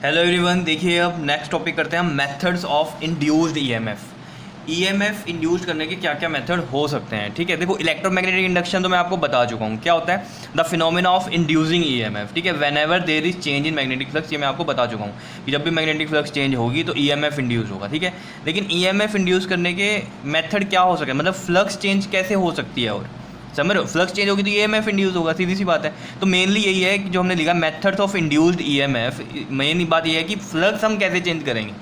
Hello everyone, देखिए अब next topic करते हैं हम methods of induced EMF. EMF induce करने के क्या क्या मेथड हो सकते हैं। ठीक है, देखो इलेक्ट्रोमैग्नेटिक इंडक्शन तो मैं आपको बता चुका हूँ क्या होता है, the phenomena of inducing EMF. ठीक है, whenever there is change in magnetic flux, ये मैं आपको बता चुका हूँ कि जब भी मैग्नेटिक फ्लक्स चेंज होगी तो ईएमएफ इंड्यूस होगा। ठीक है, लेकिन ईएमएफ इंड्यूस करने के मेथड क्या हो सके, मतलब फ्लक्स चेंज कैसे हो सकती है, और समझ रहे हो, फ्लक्स चेंज होगी तो ईएमएफ इंड्यूस होगा, सीधी सी बात है। तो मेनली यही है कि जो हमने लिखा methods of induced EMF, main बात यह है कि फ्लक्स हम कैसे चेंज करेंगे।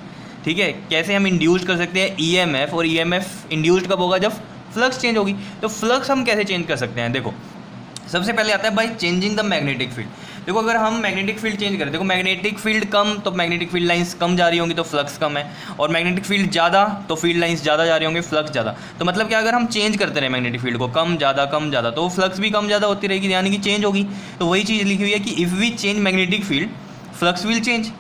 ठीक है, कैसे हम इंड्यूस कर सकते हैं ईएमएफ, और ईएमएफ इंड्यूस्ड कब होगा, जब फ्लक्स चेंज होगी। तो फ्लक्स हम कैसे चेंज कर सकते हैं, देखो सबसे पहले आता है by changing the magnetic field. देखो अगर हम मैग्नेटिक फील्ड चेंज करें, देखो मैग्नेटिक फील्ड कम तो मैग्नेटिक फील्ड लाइंस कम जा रही होंगी तो फ्लक्स कम है, और मैग्नेटिक फील्ड ज़्यादा तो फील्ड लाइंस ज़्यादा जा रही होंगे, फ्लक्स ज़्यादा। तो मतलब क्या, अगर हम चेंज करते रहे मैग्नेटिक फील्ड को कम ज़्यादा तो फ्लक्स भी कम ज़्यादा होती रहेगी, यानी कि चेंज होगी। तो वही चीज़ लिखी हुई है कि if we change magnetic field flux will change,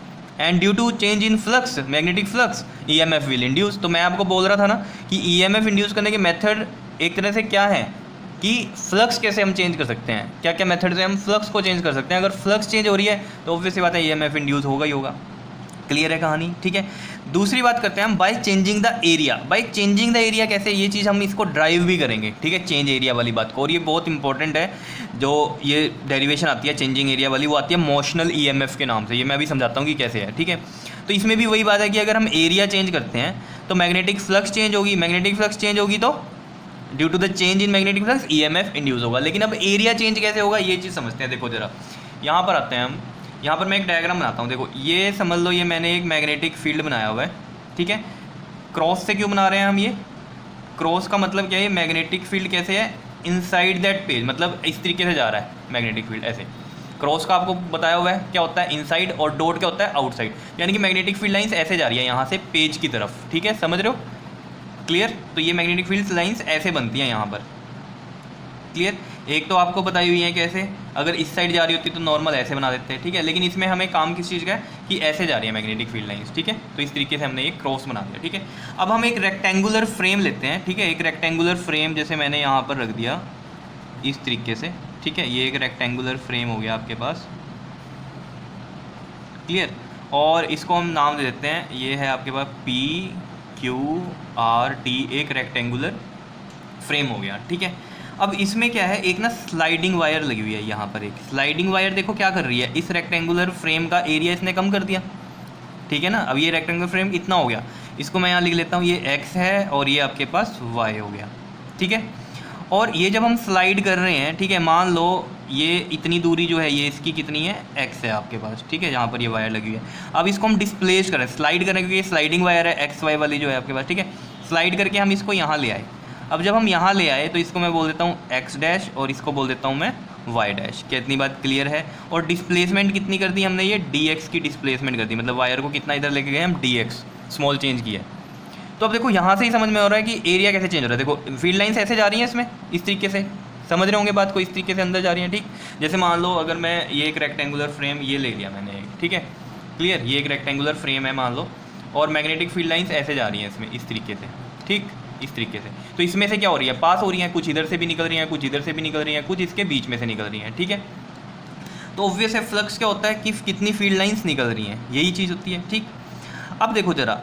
and due to change in flux magnetic flux EMF will induce. तो मैं आपको बोल रहा था ना कि ईएमएफ इंड्यूस करने के मेथड एक तरह से क्या है कि फ्लक्स कैसे हम चेंज कर सकते हैं, क्या क्या मेथड से हम फ्लक्स को चेंज कर सकते हैं। अगर फ्लक्स चेंज हो रही है तो ऑब्वियसली बात है ईएमएफ इंड्यूस होगा ही होगा। क्लियर है कहानी। ठीक है, दूसरी बात करते हैं हम bye changing the area. Bye changing the area कैसे, ये चीज़ हम इसको ड्राइव भी करेंगे। ठीक है, चेंज एरिया वाली बात को, और ये बहुत इंपॉर्टेंट है, जो ये डेरिवेशन आती है चेंजिंग एरिया वाली, वो आती है मोशनल ईएमएफ के नाम से। ये मैं अभी समझाता हूँ कि कैसे है। ठीक है, तो इसमें भी वही बात है कि अगर हम एरिया चेंज करते हैं तो मैग्नेटिक फ्लक्स चेंज होगी, मैग्नेटिक फ्लक्स चेंज होगी तो due to the change in magnetic flux EMF induce होगा। लेकिन अब एरिया चेंज कैसे होगा, ये चीज़ समझते हैं। देखो जरा यहाँ पर आते हैं हम, यहाँ पर मैं एक डायग्राम बनाता हूँ। देखो ये समझ लो, ये मैंने एक मैग्नेटिक फील्ड बनाया हुआ है। ठीक है, क्रॉस से क्यों बना रहे हैं हम, ये क्रॉस का मतलब क्या है, मैग्नेटिक फील्ड कैसे है इनसाइड दैट पेज, मतलब इस तरीके से जा रहा है मैग्नेटिक फील्ड ऐसे। क्रॉस का आपको बताया हुआ है क्या होता है इनसाइड, और डॉट क्या होता है आउटसाइड, यानी कि मैग्नेटिक फील्ड लाइंस ऐसे जा रही है यहाँ से पेज की तरफ। ठीक है, समझ रहे हो, क्लियर। तो ये मैग्नेटिक फील्ड लाइंस ऐसे बनती हैं यहाँ पर, क्लियर। एक तो आपको बताई हुई है कैसे, अगर इस साइड जा रही होती तो नॉर्मल ऐसे बना देते हैं। ठीक है, लेकिन इसमें हमें काम किस चीज़ का है कि ऐसे जा रही है मैग्नेटिक फील्ड लाइंस। ठीक है, तो इस तरीके से हमने एक क्रॉस बना दिया। ठीक है, अब हम एक रेक्टेंगुलर फ्रेम लेते हैं। ठीक है, एक रेक्टेंगुलर फ्रेम जैसे मैंने यहाँ पर रख दिया इस तरीके से। ठीक है, ये एक रेक्टेंगुलर फ्रेम हो गया आपके पास, क्लियर। और इसको हम नाम दे देते हैं, ये है आपके पास PQRT, एक रेक्टेंगुलर फ्रेम हो गया। ठीक है, अब इसमें क्या है, एक ना स्लाइडिंग वायर लगी हुई है यहाँ पर। एक स्लाइडिंग वायर देखो क्या कर रही है, इस रेक्टेंगुलर फ्रेम का एरिया इसने कम कर दिया। ठीक है ना, अब ये रेक्टेंगुलर फ्रेम इतना हो गया, इसको मैं यहाँ लिख लेता हूँ, ये x है और ये आपके पास y हो गया। ठीक है, और ये जब हम स्लाइड कर रहे हैं, ठीक है, मान लो ये इतनी दूरी जो है ये इसकी कितनी है, x है आपके पास। ठीक है, जहाँ पर ये वायर लगी हुई है, अब इसको हम डिस्प्लेस करें, स्लाइड करें, क्योंकि ये स्लाइडिंग वायर है XY वाली जो है आपके पास। ठीक है, स्लाइड करके हम इसको यहाँ ले आए। अब जब हम यहाँ ले आए तो इसको मैं बोल देता हूँ x डैश, और इसको बोल देता हूँ मैं y डैश। क्या इतनी बात क्लियर है। और डिस्प्लेसमेंट कितनी कर दी हमने, ये dx की डिस्प्लेसमेंट कर दी, मतलब वायर को कितना इधर लेके गए हम, dx स्मॉल चेंज किया। तो अब देखो यहाँ से ही समझ में आ रहा है कि एरिया कैसे चेंज हो रहा है। देखो फील्ड लाइन्स ऐसे जा रही हैं इसमें, इस तरीके से समझ रहे होंगे बात को, इस तरीके से अंदर जा रही हैं। ठीक, जैसे मान लो अगर मैं ये एक रेक्टेंगुलर फ्रेम ये ले लिया मैंने, ठीक है, क्लियर, ये एक रेक्टेंगुलर फ्रेम है मान लो, और मैग्नेटिक फील्ड लाइन्स ऐसे जा रही हैं इसमें इस तरीके से। ठीक, इस तरीके से, तो इसमें से क्या हो रही है, पास हो रही हैं, कुछ इधर से भी निकल रही हैं, कुछ इधर से भी निकल रही हैं, कुछ इसके बीच में से निकल रही हैं। ठीक है, तो ऑब्वियस है फ्लक्स क्या होता है कि कितनी फील्ड लाइन्स निकल रही हैं, यही चीज़ होती है। ठीक, अब देखो जरा,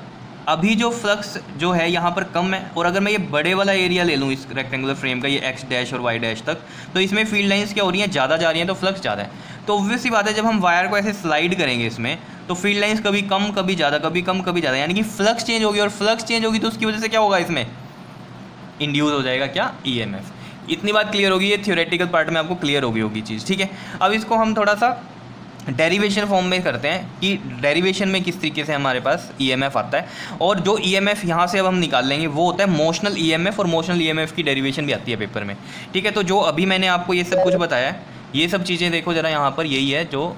अभी जो फ्लक्स जो है यहाँ पर कम है, और अगर मैं ये बड़े वाला एरिया ले लूँ इस रेक्टेंगुलर फ्रेम का, ये x डैश और y डैश तक, तो इसमें फील्ड लाइंस क्या हो रही हैं, ज़्यादा जा रही हैं, तो फ्लक्स ज़्यादा है। तो ऑब्वियस सी बात है, जब हम वायर को ऐसे स्लाइड करेंगे इसमें, तो फील्ड लाइंस कभी कम कभी ज़्यादा, कभी कम कभी ज़्यादा, यानी कि फ्लक्स चेंज होगी, और फ्लक्स चेंज होगी तो उसकी वजह से क्या होगा, इसमें इंड्यूस हो जाएगा क्या, EMF। इतनी बात क्लियर होगी, ये थ्योरेटिकल पार्ट में आपको क्लियर होगी चीज़। ठीक है, अब इसको हम थोड़ा सा डेरिवेशन फॉर्म में करते हैं कि डेरिवेशन में किस तरीके से हमारे पास EMF आता है, और जो EMF यहाँ से अब हम निकाल लेंगे वो होता है मोशनल EMF, और मोशनल EMF की डेरिवेशन भी आती है पेपर में। ठीक है, तो जो अभी मैंने आपको ये सब कुछ बताया है, ये सब चीज़ें देखो ज़रा यहाँ पर, यही है जो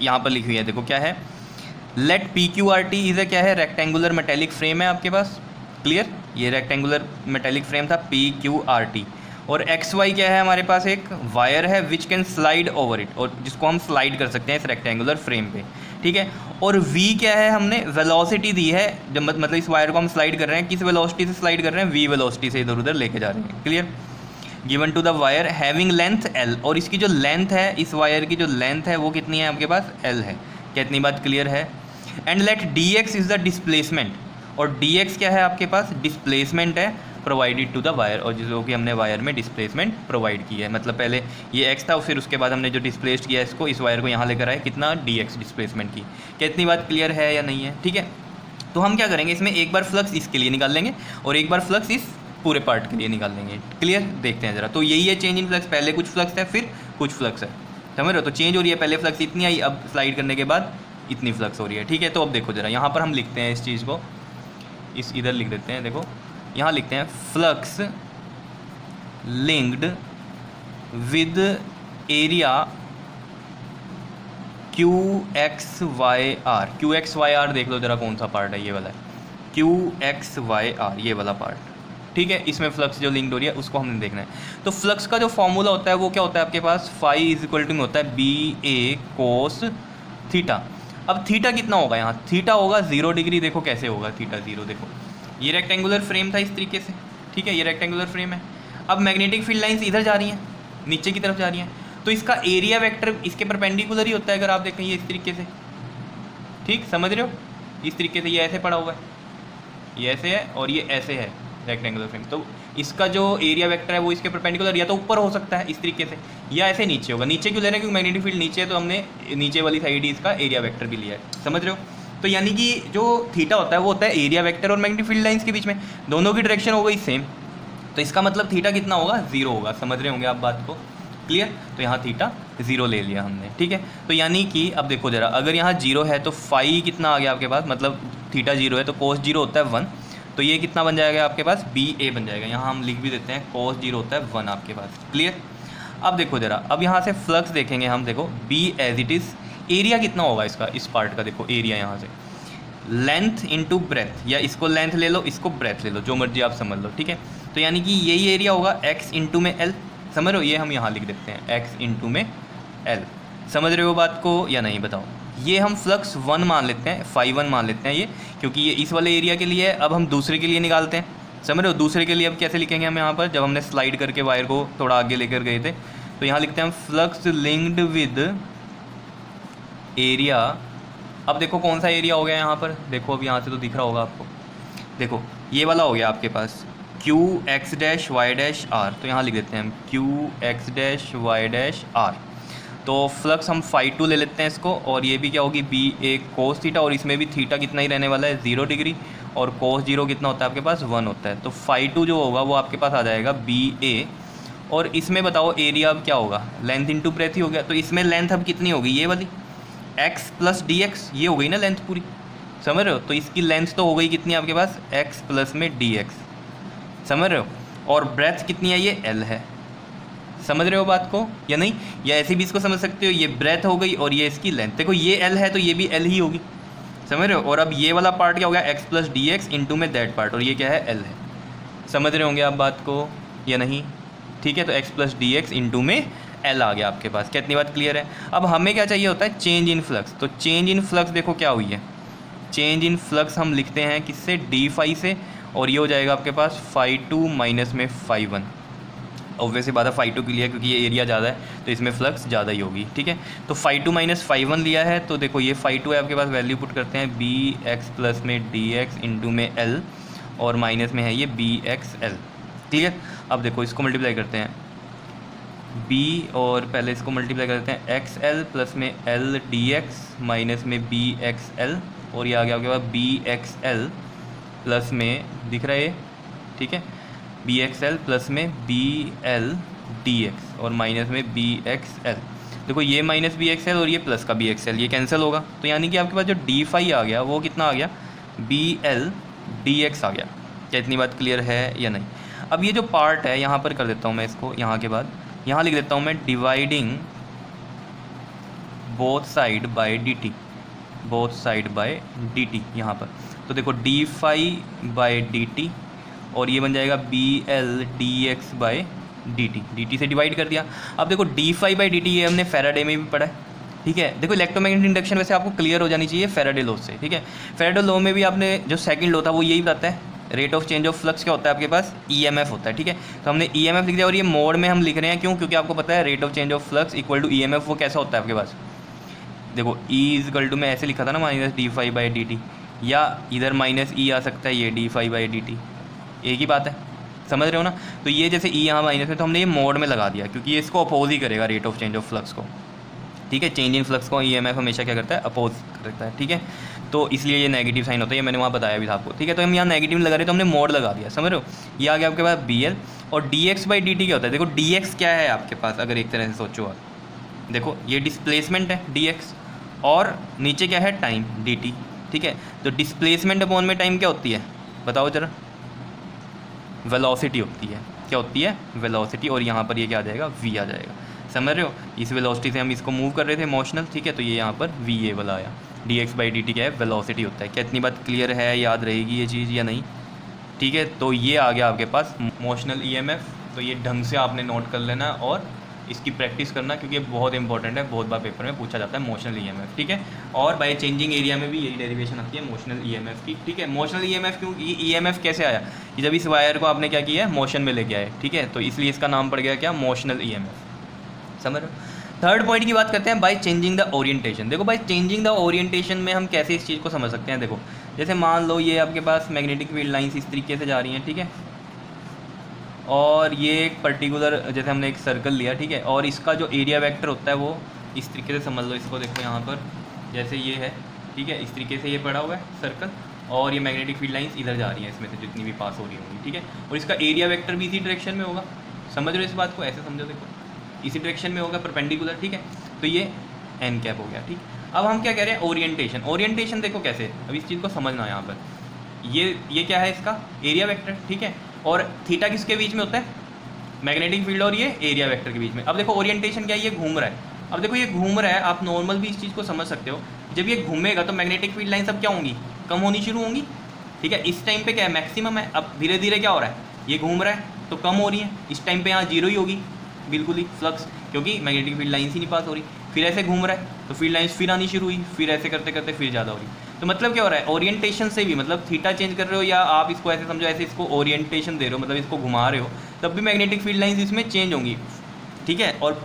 यहाँ पर लिखी हुई है। देखो क्या है, लेट PQRT इज़ क्या है, रेक्टेंगुलर मेटेलिक फ्रेम है आपके पास, क्लियर, ये रेक्टेंगुलर मेटेलिक फ्रेम था PQRT, और XY क्या है हमारे पास, एक वायर है which can slide over it, और जिसको हम स्लाइड कर सकते हैं इस रेक्टेंगुलर फ्रेम पे। ठीक है, और V क्या है, हमने वेलोसिटी दी है, जब मतलब इस वायर को हम स्लाइड कर रहे हैं, किस वेलोसिटी से स्लाइड कर रहे हैं, V वेलोसिटी से इधर उधर लेके जा रहे हैं। Clear, given to the wire having length L, और इसकी जो लेंथ है, इस वायर की जो लेंथ है वो कितनी है आपके पास, L है। क्या इतनी बात क्लियर है? And let D x is the displacement, और डी एक्स क्या है आपके पास? डिस्प्लेसमेंट है प्रोवाइडेड टू द वायर, और जो कि हमने वायर में डिस्प्लेसमेंट प्रोवाइड की है, मतलब पहले ये एक्स था फिर उसके बाद हमने जो डिस्प्लेस्ड किया इसको, इस वायर को यहाँ लेकर आए, कितना? डी एक्स डिस्प्लेसमेंट की। क्या इतनी बात क्लियर है या नहीं है? ठीक है, तो हम क्या करेंगे इसमें, एक बार फ्लक्स इसके लिए निकाल लेंगे और एक बार फ्लक्स इस पूरे पार्ट के लिए निकाल लेंगे। क्लियर? देखते हैं ज़रा। तो यही है चेंज इन फ्लक्स, पहले कुछ फ्लक्स है फिर कुछ फ्लक्स है, समझ रहे हो? तो चेंज हो रही है, पहले फ्लक्स इतनी आई, अब स्लाइड करने के बाद इतनी फ्लक्स हो रही है। ठीक है, तो अब देखो ज़रा, यहाँ पर हम लिखते हैं इस चीज़ को, इस इधर लिख देते हैं, देखो यहाँ लिखते हैं flux linked with area Q X Y R. Q X Y R देख लो ज़रा कौन सा पार्ट है, ये वाला है क्यू एक्स वाई आर, ये वाला पार्ट। ठीक है, इसमें फ्लक्स जो लिंक्ड हो रही है उसको हमने देखना है। तो फ्लक्स का जो फॉर्मूला होता है वो क्या होता है आपके पास? फाई इज इक्वल टू में होता है बी ए कोस थीटा। अब थीटा कितना होगा यहाँ? थीटा होगा 0 डिग्री। देखो कैसे होगा थीटा 0, देखो ये रेक्टेंगुलर फ्रेम था इस तरीके से, ठीक है, ये रेक्टेंगुलर फ्रेम है। अब मैग्नेटिक फील्ड लाइंस इधर जा रही हैं, नीचे की तरफ जा रही हैं, तो इसका एरिया वेक्टर इसके परपेंडिकुलर ही होता है। अगर आप देखें ये इस तरीके से, ठीक समझ रहे हो, इस तरीके से ये ऐसे पड़ा हुआ है, ये ऐसे है और ये ऐसे है रेक्टेंगुलर फ्रेम, तो इसका जो एरिया वेक्टर है वो इसके परपेंडिकुलर या तो ऊपर हो सकता है इस तरीके से, या ऐसे नीचे होगा। नीचे क्यों ले रहे हैं? क्योंकि मैग्नेटिक फील्ड नीचे है, तो हमने नीचे वाली साइड ही इसका एरिया वेक्टर भी लिया है, समझ रहे हो? तो यानी कि जो थीटा होता है वो होता है एरिया वेक्टर और मैग्नेटिक फील्ड लाइंस के बीच में, दोनों की डायरेक्शन हो गई सेम, तो इसका मतलब थीटा कितना होगा? 0 होगा। समझ रहे होंगे आप बात को? क्लियर? तो यहाँ थीटा 0 ले लिया हमने, ठीक है। तो यानी कि अब देखो ज़रा, अगर यहाँ 0 है तो फाई कितना आ गया आपके पास? मतलब थीटा 0 है तो कोस 0 होता है 1, तो ये कितना बन जाएगा आपके पास? बी ए बन जाएगा। यहाँ हम लिख भी देते हैं कोस 0 होता है 1 आपके पास। क्लियर? अब देखो ज़रा, अब यहाँ से फ्लक्स देखेंगे हम, देखो B as it is, area कितना होगा इसका, इस पार्ट का? देखो एरिया यहाँ से लेंथ इंटू ब्रेथ, या इसको लेंथ ले लो इसको ब्रेथ ले लो, जो मर्जी आप समझ लो, ठीक है। तो यानी कि यही एरिया होगा x इंटू में l, समझ रहे हो? ये हम यहाँ लिख देते हैं x इंटू में l। समझ रहे हो बात को या नहीं बताओ? ये हम फ्लक्स 1 मान लेते हैं, फाई 1 मान लेते हैं ये, क्योंकि ये इस वाले एरिया के लिए है। अब हम दूसरे के लिए निकालते हैं, समझ रहे हो? दूसरे के लिए अब कैसे लिखेंगे हम यहाँ पर, जब हमने स्लाइड करके वायर को थोड़ा आगे लेकर गए थे, तो यहाँ लिखते हैं हम फ्लक्स लिंक्ड विद एरिया। अब देखो कौन सा एरिया हो गया यहाँ पर, देखो अब यहाँ से तो दिख रहा होगा आपको, देखो ये वाला हो गया आपके पास Q X dash Y dash R. तो यहाँ लिख देते हैं हम Q X dash Y dash R. तो फ्लक्स हम फाई 2 ले लेते हैं इसको, और ये भी क्या होगी? बी ए कोस थीटा, और इसमें भी थीटा कितना ही रहने वाला है? 0 डिग्री, और कोस 0 कितना होता है आपके पास? 1 होता है। तो फाई 2 जो होगा वो आपके पास आ जाएगा बी ए, और इसमें बताओ एरिया अब क्या होगा? लेंथ इंटू ब्रेथ ही हो गया। तो इसमें लेंथ अब कितनी होगी? ये वाली x प्लस डी एक्स, ये हो गई ना लेंथ पूरी, समझ रहे हो? तो इसकी लेंथ तो हो गई कितनी आपके पास? x प्लस में डी एक्स, समझ रहे हो? और ब्रेथ कितनी है? ये l है, समझ रहे हो बात को या नहीं? या ऐसे भी इसको समझ सकते हो, ये ब्रेथ हो गई और ये इसकी लेंथ, देखो ये l है तो ये भी l ही होगी, समझ रहे हो? और अब ये वाला पार्ट क्या हो गया? x plus D x into में दैट पार्ट, और ये क्या है? l है। समझ रहे होंगे आप बात को या नहीं? ठीक है, तो x plus D x into में L आ गया आपके पास। क्या इतनी बात क्लियर है? अब हमें क्या चाहिए होता है? Change in flux. तो चेंज इन फ्लक्स देखो क्या हुई है, चेंज इन फ्लक्स हम लिखते हैं किससे? डी फाई से, और ये हो जाएगा आपके पास फाई 2 माइनस में फाई 1। ऑब्वियसली बात है फाई 2 के लिए, क्योंकि ये एरिया ज़्यादा है तो इसमें फ्लक्स ज़्यादा ही होगी, ठीक है। तो फाई 2 माइनस फाई 1 लिया है, तो देखो ये फाई 2 है आपके पास, वैल्यू पुट करते हैं बी एक्स प्लस में डी एक्स इंटू में एल, और माइनस में है ये बी एक्स एल। क्लियर? अब देखो इसको मल्टीप्लाई करते हैं b, और पहले इसको मल्टीप्लाई करते हैं एक्स एल प्लस में एल डी एक्स माइनस में बी एक्स एल, और ये आ गया आपके पास बी एक्स एल प्लस में, दिख रहा है ये, ठीक है, बी एक्स एल प्लस में बी एल डी एक्स, और माइनस में बी एक्स एल। देखो ये माइनस बी एक्स एल और ये प्लस का बी एक्स एल, ये कैंसिल होगा, तो यानी कि आपके पास जो डी फाई आ गया वो कितना आ गया? बी एल डी एक्स आ गया। क्या इतनी बात क्लियर है या नहीं? अब ये जो पार्ट है यहाँ पर कर देता हूँ मैं इसको, यहाँ के बाद यहाँ लिख देता हूँ मैं dividing both side by D T, both side by D T यहाँ पर। तो देखो D phi by D T, और ये बन जाएगा B L D X by D T से डिवाइड कर दिया। अब देखो D phi by D T ये हमने फैराडे में भी पढ़ा है, ठीक है। देखो इलेक्ट्रोमैग्नेटिक इंडक्शन वैसे आपको क्लियर हो जानी चाहिए फैराडे लॉ से, ठीक है। फैराडे लॉ में भी आपने जो सेकंड लॉ था वो यही बताता है, rate of change of flux क्या होता है आपके पास? ईएमएफ होता है, ठीक है। तो हमने ईएमएफ लिख दिया, और ये मोड में हम लिख रहे हैं क्यों? क्योंकि आपको पता है rate of change of flux equal to EMF, वो कैसा होता है आपके पास? देखो E इजकल टू में ऐसे लिखा था ना minus D phi by D T, या इधर माइनस ई आ सकता है, ये D phi by D T, एक ही बात है, समझ रहे हो ना। तो ये जैसे ई यहाँ माइनस में, तो हमने ये मोड में लगा दिया क्योंकि ये इसको अपोज ही करेगा rate of change of flux को, ठीक है। चेंज इन फ्लक्स को ईएमएफ हमेशा क्या करता है, अपोज करता है, ठीक है। तो इसलिए ये नेगेटिव साइन होता है, ये मैंने वहाँ बताया भी था आपको, ठीक है। तो हम यहाँ नेगेटिव लगा रहे तो हमने मोड लगा दिया, समझ रहे हो। ये आ गया आपके पास बी एल, और D x by D T क्या होता है, देखो डी एक्स क्या है आपके पास, अगर एक तरह से सोचो आप, देखो ये डिस्प्लेसमेंट है डी एक्स, और नीचे क्या है टाइम डी टी, ठीक है। तो डिस्प्लेसमेंट अपॉन में टाइम क्या होती है बताओ जरा, वेलोसिटी होती है, क्या होती है, वेलोसिटी, और यहाँ पर ये क्या आ जाएगा, वी आ जाएगा, समझ रहे हो। इस वेलोसिटी से हम इसको मूव कर रहे थे मोशनल, ठीक है। तो ये यहाँ पर वी ए वाला आया, D x by D T क्या है, वेलोसिटी होता है। क्या इतनी बात क्लियर है, याद रहेगी ये चीज़ या नहीं, ठीक है। तो ये आ गया आपके पास मोशनल ईएमएफ, तो ये ढंग से आपने नोट कर लेना और इसकी प्रैक्टिस करना क्योंकि ये बहुत इंपॉर्टेंट है, बहुत बार पेपर में पूछा जाता है मोशनल ईएमएफ, ठीक है। और बाय चेंजिंग एरिया में भी यही डेरिवेशन आती है मोशनल ईएमएफ की, ठीक है। मोशनल ईएमएफ क्यों, ये ईएमएफ कैसे आया, ये जब इस वायर को आपने क्या किया है, मोशन में लेके आए, ठीक है। तो इसलिए इसका नाम पड़ गया क्या, मोशनल ईएमएफ, समझ रहे हो। थर्ड पॉइंट की बात करते हैं, बाय चेंजिंग द ओरिएंटेशन। देखो बाय चेंजिंग द ओरिएंटेशन में हम कैसे इस चीज़ को समझ सकते हैं, देखो जैसे मान लो ये आपके पास मैग्नेटिक फील्ड लाइंस इस तरीके से जा रही हैं, ठीक है। और ये एक पर्टिकुलर, जैसे हमने एक सर्कल लिया, ठीक है, और इसका जो एरिया वेक्टर होता है वो इस तरीके से समझ लो इसको, देखो यहाँ पर जैसे ये है, ठीक है, इस तरीके से ये पड़ा हुआ है सर्कल, और ये मैग्नेटिक फील्ड लाइंस इधर जा रही हैं, इसमें से जितनी भी पास हो रही होंगी, ठीक है। और इसका एरिया वेक्टर भी इसी डायरेक्शन में होगा, समझ रहे हो इस बात को, ऐसे समझो, देखो इसी डायरेक्शन में होगा परपेंडिकुलर, ठीक है। तो ये एन कैप हो गया, ठीक। अब हम क्या कह रहे हैं, ओरिएंटेशन। ओरिएंटेशन देखो कैसे, अब इस चीज़ को समझना यहाँ पर, ये क्या है, इसका एरिया वेक्टर, ठीक है। और थीटा किसके बीच में होता है, मैग्नेटिक फील्ड और ये एरिया वेक्टर के बीच में। अब देखो ओरिएंटेशन क्या है, ये घूम रहा है, अब देखो ये घूम रहा है, आप नॉर्मल भी इस चीज़ को समझ सकते हो, जब ये घूमेगा तो मैग्नेटिक फील्ड लाइन सब क्या होंगी, कम होनी शुरू होंगी, ठीक है। इस टाइम पे क्या है, मैक्सिमम है, अब धीरे धीरे क्या हो रहा है, ये घूम रहा है तो कम हो रही है, इस टाइम पे यहाँ जीरो ही होगी बिल्कुल ही फ्लक्स, क्योंकि मैग्नेटिक फील्ड लाइन्स ही नहीं पास हो रही। फिर ऐसे घूम रहा है तो फील्ड लाइन्स फिर आनी शुरू हुई, फिर ऐसे करते करते फिर ज़्यादा हो रही। तो मतलब क्या हो रहा है, ओरिएंटेशन से भी, मतलब थीटा चेंज कर रहे हो, या आप इसको ऐसे समझो, ऐसे इसको ओरिएंटेशन दे रहे हो, मतलब इसको घुमा रहे हो, तब भी मैग्नेटिक फील्ड लाइन्स इसमें चेंज होंगी, ठीक है। और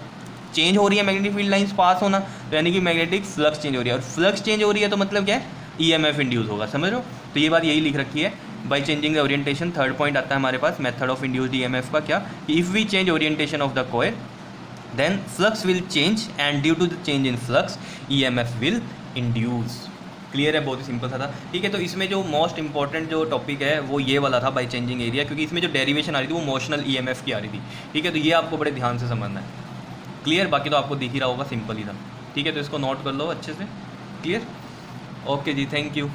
चेंज हो रही है मैग्नेटिक फील्ड लाइन्स पास होना, तो यानी कि मैग्नेटिक फ्लक्स चेंज हो रही है, और फ्लक्स चेंज हो रही है तो मतलब क्या है, ईएमएफ इंड्यूस होगा, समझ रहे हो। तो ये बात यही लिख रखी है, by changing the orientation. Third point आता है हमारे पास मेथड ऑफ इंड्यूस्ड ईएमएफ का, क्या, if we change orientation of the coil then flux will change and due to the change in flux EMF will induce। Clear है, बहुत ही simple सा था, ठीक है। तो इसमें जो मोस्ट इंपॉर्टेंट जो टॉपिक है वो ये वाला था, बाय चेंजिंग एरिया, क्योंकि इसमें जो डेरिवेशन आ रही थी वो मोशनल ईएमएफ की आ रही थी, ठीक है। तो ये आपको बड़े ध्यान से समझना है, क्लियर। बाकी तो आपको दिख ही रहा होगा, सिंपल ही था, ठीक है। तो इसको नोट कर लो अच्छे से, क्लियर, ओके जी, थैंक यू।